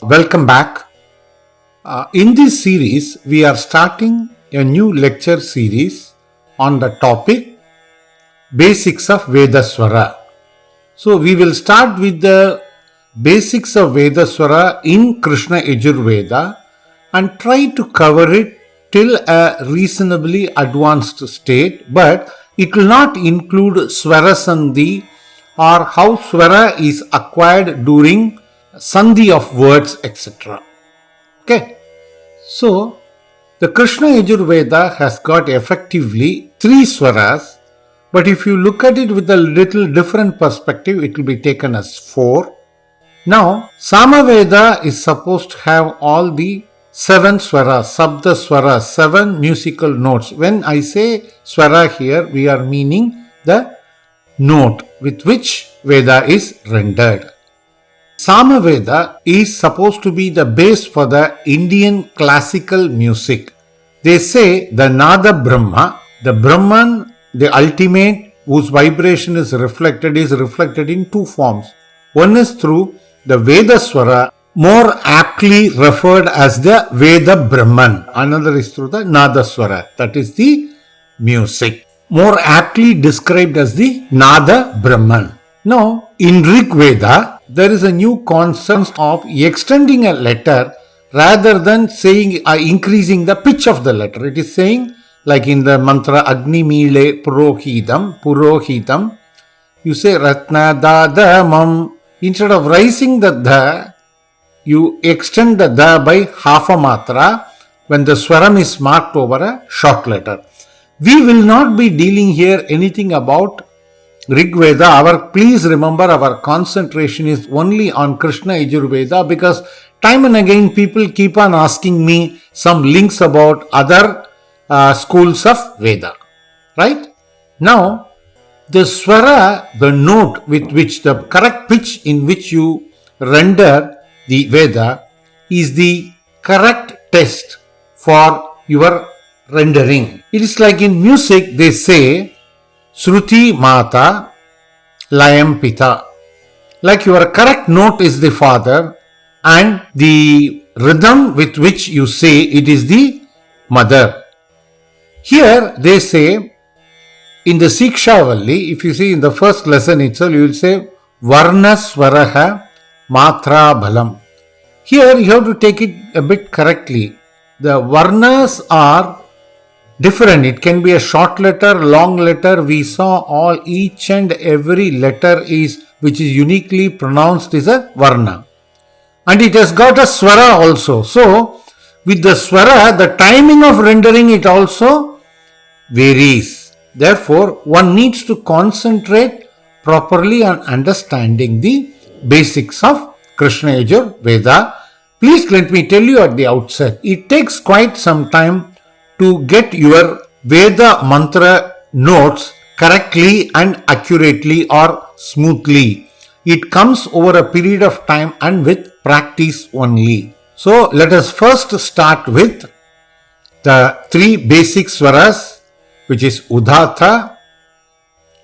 Welcome back. In this series, we are starting a new lecture series on the topic Basics of Veda Swara. So, we will start with the basics of Veda Swara in Krishna Yajurveda and try to cover it till a reasonably advanced state, but it will not include Swara Sandhi or how Swara is acquired during Sandhi of words, etc. Okay. So, the Krishna Yajurveda has got effectively 3 Swaras, but if you look at it with a little different perspective, it will be taken as 4. Now, Samaveda is supposed to have all the 7 Swaras, Sabda Swaras, 7 musical notes. When I say Swara here, we are meaning the note with which Veda is rendered. Samaveda is supposed to be the base for the Indian classical music. They say the Nada Brahma, the Brahman, the ultimate whose vibration is reflected in 2 forms. One is through the Veda Swara, more aptly referred as the Veda Brahman. Another is through the Nada Swara, that is the music, more aptly described as the Nada Brahman. Now, in Rig Veda, there is a new concept of extending a letter rather than saying increasing the pitch of the letter. It is saying, like in the mantra Agni Mile Purohitam, you say Ratna Da Da Mam. Instead of raising the Da, you extend the Da by half a matra when the swaram is marked over a short letter. We will not be dealing here anything about Rig Veda. Please remember, our concentration is only on Krishna Yajurveda, because time and again people keep on asking me some links about other schools of Veda. Right? Now, the Swara, the note with which, the correct pitch in which you render the Veda, is the correct test for your rendering. It is like in music, they say Shruti Mata, Layam Pita. Like your correct note is the father and the rhythm with which you say it is the mother. Here they say, in the Sikshavalli, if you see in the first lesson itself, you will say Varna Swaraha Matra Balam. Here you have to take it a bit correctly. The Varnas are different. It can be a short letter, long letter. We saw each and every letter which is uniquely pronounced is a Varna. And it has got a Swara also. So, with the Swara, the timing of rendering it also varies. Therefore, one needs to concentrate properly on understanding the basics of Krishna Yajurveda. Please let me tell you at the outset, it takes quite some time to get your Veda mantra notes correctly and accurately or smoothly. It comes over a period of time and with practice only. So, let us first start with the 3 basic swaras, which is UdAtta,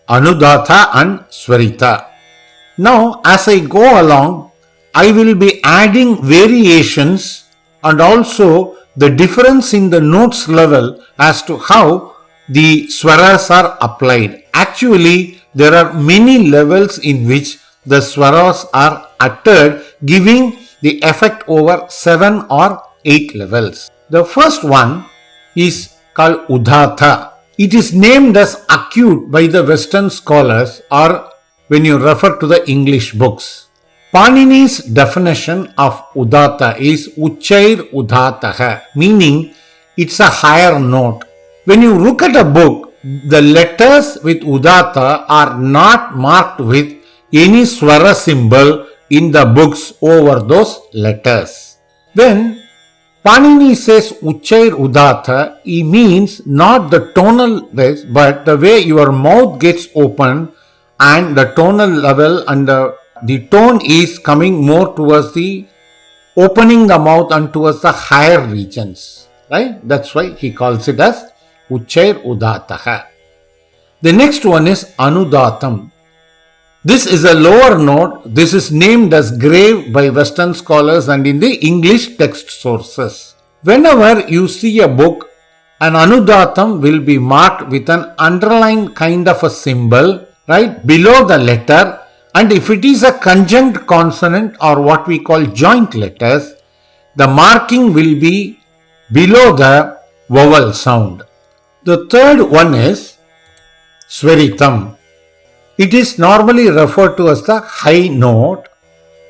AnudAtta and Swaritha. Now, as I go along, I will be adding variations and also the difference in the notes level as to how the swaras are applied. Actually, there are many levels in which the swaras are uttered, giving the effect over 7 or 8 levels. The first one is called UdAtta. It is named as Acute by the Western scholars, or when you refer to the English books. Panini's definition of UdAtta is Uchair Udataha, meaning it's a higher note. When you look at a book, the letters with UdAtta are not marked with any Swara symbol in the books over those letters. When Panini says Uchair Udata, he means not the tonal ways, but the way your mouth gets open and the tonal level and the tone is coming more towards the opening the mouth and towards the higher regions. Right? That's why he calls it as Uchair Udataha. The next one is Anudatam. This is a lower note. This is named as grave by Western scholars and in the English text sources. Whenever you see a book, an AnudAttam will be marked with an underlined kind of a symbol, right, below the letter. And if it is a conjunct consonant or what we call joint letters, the marking will be below the vowel sound. The third one is Swaritam. It is normally referred to as the high note.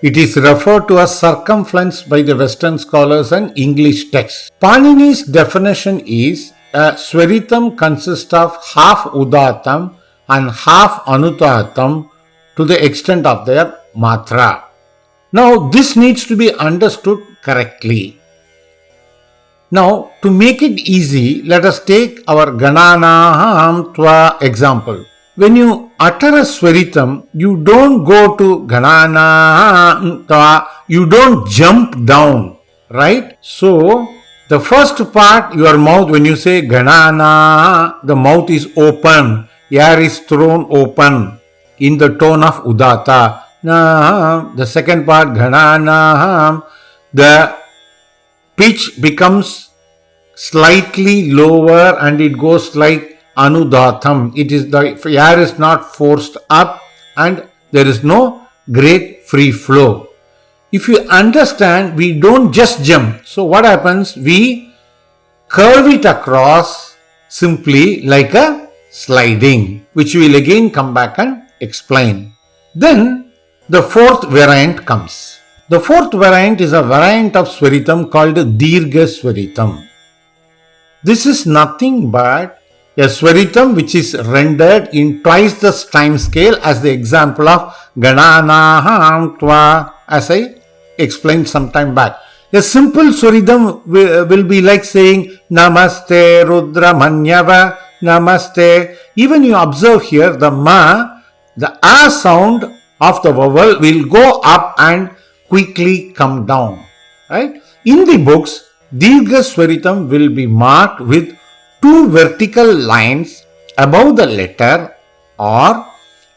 It is referred to as circumflex by the Western scholars and English texts. Panini's definition is a Swaritam consists of half UdAttam and half AnudAttam to the extent of their matra. Now this needs to be understood correctly. Now to make it easy, let us take our Gananaham Tva example. When you utter a Swaritam, you don't go to Gananaham Tva, you don't jump down, right? So the first part, your mouth, when you say Ganana, the mouth is open, air is thrown open in the tone of UdAtta. The second part, Ganana, the pitch becomes slightly lower and it goes like AnudAttam. It is the air is not forced up and there is no great free flow. If you understand, we don't just jump. So what happens? We curve it across simply like a sliding, which we will again come back and explain. Then the fourth variant comes. The fourth variant is a variant of Swaritam called Deerga Swaritha. This is nothing but a Swaritam which is rendered in twice the time scale as the example of Gananaham Tva, as I explained some time back. A simple Swaritam will be like saying Namaste Rudra Manyava Namaste. Even you observe here the Ma, the A sound of the vowel will go up and quickly come down. Right? In the books, Deerga Swaritha will be marked with two vertical lines above the letter or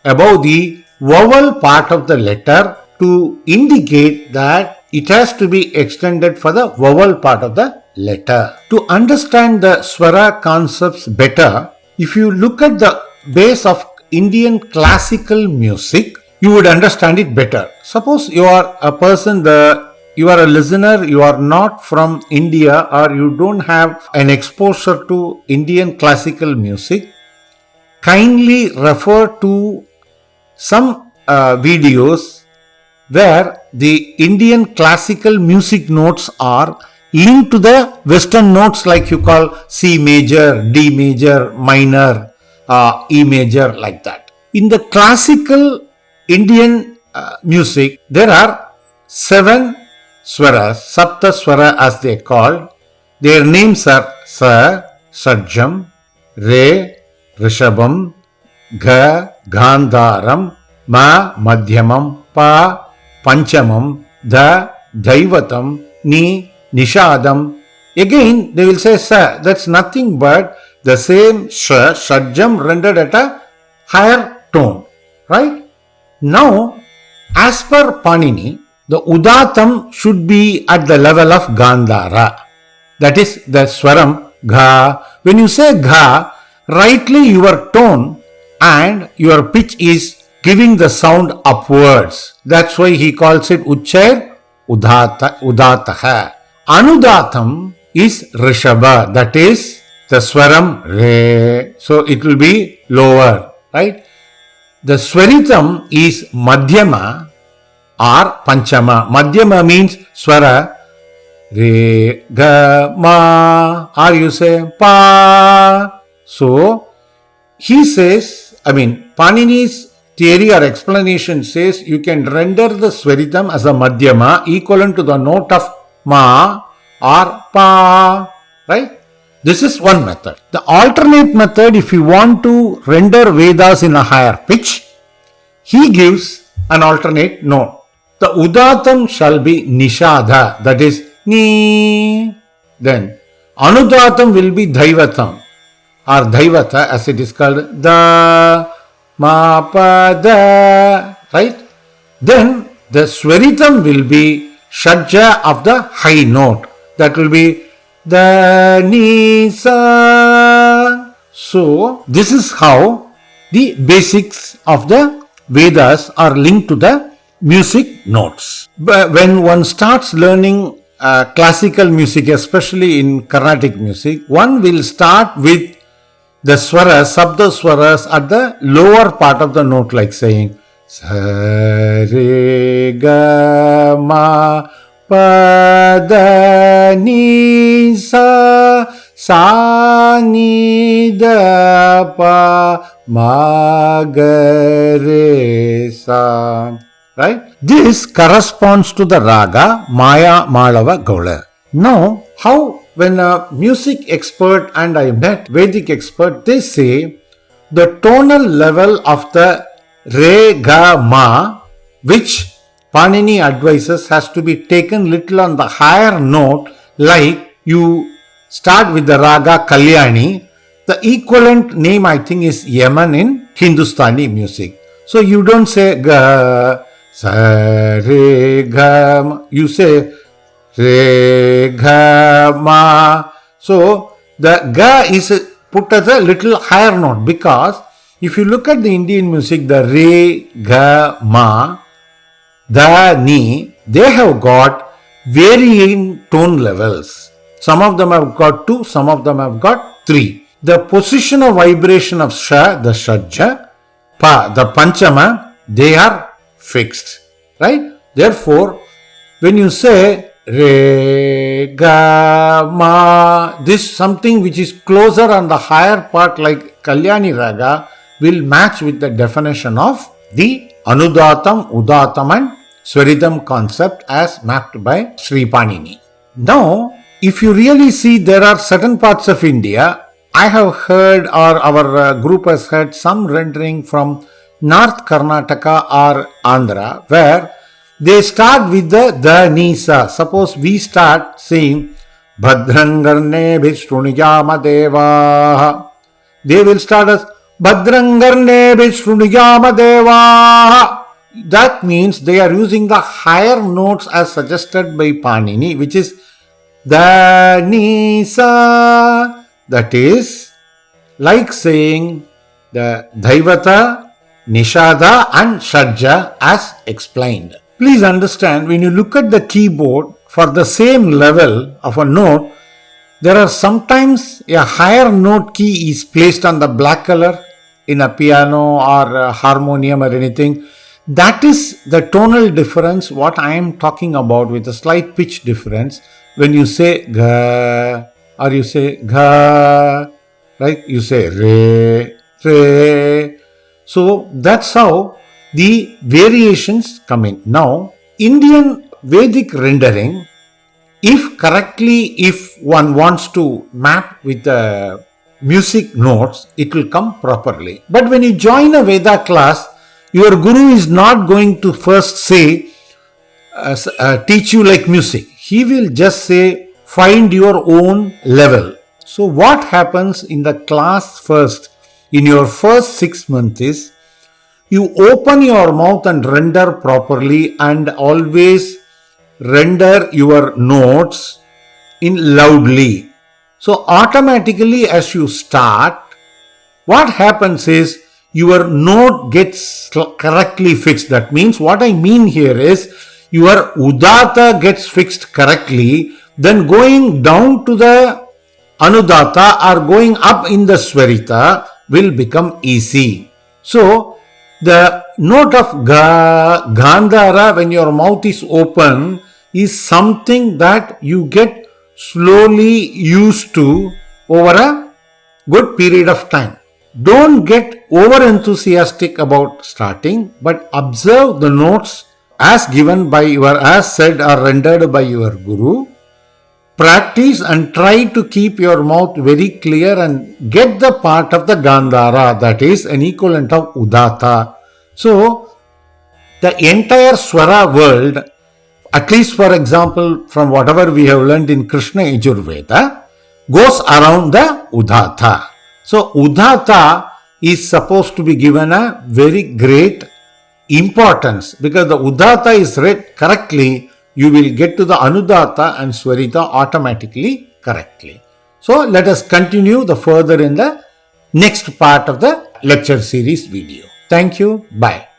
above the vowel part of the letter to indicate that it has to be extended for the vowel part of the letter. To understand the Swara concepts better, if you look at the base of Indian classical music, you would understand it better. Suppose you are a person, you are a listener, you are not from India or you don't have an exposure to Indian classical music, kindly refer to some videos where the Indian classical music notes are linked to the Western notes like you call C major, D major, minor, E major, like that. In the classical Indian music, there are 7 Swaras, Sapta Swara as they are called. Their names are Sa, Sajjam, Re, Rishabam, Ga, Gandharam, Ma, Madhyamam, Pa, Panchamam, Da, Daivatam, Ni, Nishadam. Again, they will say Sa. That's nothing but the same Sa, Sajjam rendered at a higher tone. Right? Now, as per Panini, the UdAttam should be at the level of Gandhara. That is the Swaram Gha. When you say Gha, rightly your tone and your pitch is giving the sound upwards. That's why he calls it Uchchair UdAttaha. AnudAttam is Rishabha. That is the Swaram Re. So it will be lower. Right? The Swaritam is Madhyama or Panchama. Madhyama means Swara, Re, Ga, Ma, or you say Pa. So, he says, Panini's theory or explanation says you can render the Swaritam as a Madhyama equivalent to the note of Ma or Pa. Right? This is one method. The alternate method, if you want to render Vedas in a higher pitch, he gives an alternate note. The UdAttam shall be Nishadha, that is Ni. Then AnudAttam will be Daivatam or Daivata as it is called Da, Ma, Pa, Da. right? Then the Swaritam will be Shadja of the high note. That will be the ni sa. So this is how the basics of the Vedas are linked to the music notes. But when one starts learning classical music, especially in Carnatic music, one will start with the swaras, sabda swaras at the lower part of the note, like saying sa re ga ma pa da ni sa sa ni da pa ma ga re sa. Right? This corresponds to the raga Maya Malava Gaula. Now, how when a music expert and I met Vedic expert, they say the tonal level of the re ga ma, which Panini advises has to be taken little on the higher note, like you start with the raga Kalyani. The equivalent name I think is Yaman in Hindustani music. So you don't say ga sa re ga ma. You say re ga ma. So the ga is put as a little higher note, because if you look at the Indian music, the re ga ma, the ni, they have got varying tone levels. Some of them have got 2, some of them have got 3. The position of vibration of sha, the shadja, pa, the panchama, they are fixed, right? Therefore, when you say re ga ma, this something which is closer on the higher part, like Kalyani raga, will match with the definition of the AnudAttam, UdAttam and Swaritam concept as mapped by Sri Panini. Now, if you really see, there are certain parts of India, I have heard, or our group has heard some rendering from North Karnataka or Andhra, where they start with the Nisa. Suppose we start saying Bhadrangarne Vishruniyama Deva. They will start as Bhadrangarne Vishruniyama Deva. That means they are using the higher notes as suggested by Panini, which is the Nisa. That is like saying the Daivata, Nishada and Shadja as explained. Please understand, when you look at the keyboard for the same level of a note, there are sometimes a higher note key is placed on the black color in a piano or a harmonium or anything. That is the tonal difference what I am talking about, with a slight pitch difference. When you say ga or you say ga, right? You say re, re. So that's how the variations come in. Now, Indian Vedic rendering, if one wants to map with the music notes, it will come properly. But when you join a Veda class, your guru is not going to first say, teach you like music. He will just say, find your own level. So what happens in the class first, in your first 6 months is, you open your mouth and render properly, and always render your notes in loudly. So automatically as you start, what happens is your note gets correctly fixed. That means what I mean here is your UdAtta gets fixed correctly, then going down to the AnudAtta or going up in the Swaritha will become easy. So the note of ga, Gandhara, when your mouth is open, is something that you get slowly used to over a good period of time. Don't get over enthusiastic about starting, but observe the notes as given by as said or rendered by your guru. Practice and try to keep your mouth very clear and get the part of the Gandhara, that is an equivalent of UdAtta. So, the entire Swara world, at least for example from whatever we have learned in Krishna Yajurveda, goes around the UdAtta. So, UdAtta is supposed to be given a very great importance, because the UdAtta is read correctly, you will get to the AnudAtta and Swaritha automatically correctly. So let us continue the further in the next part of the lecture series video. Thank you. Bye.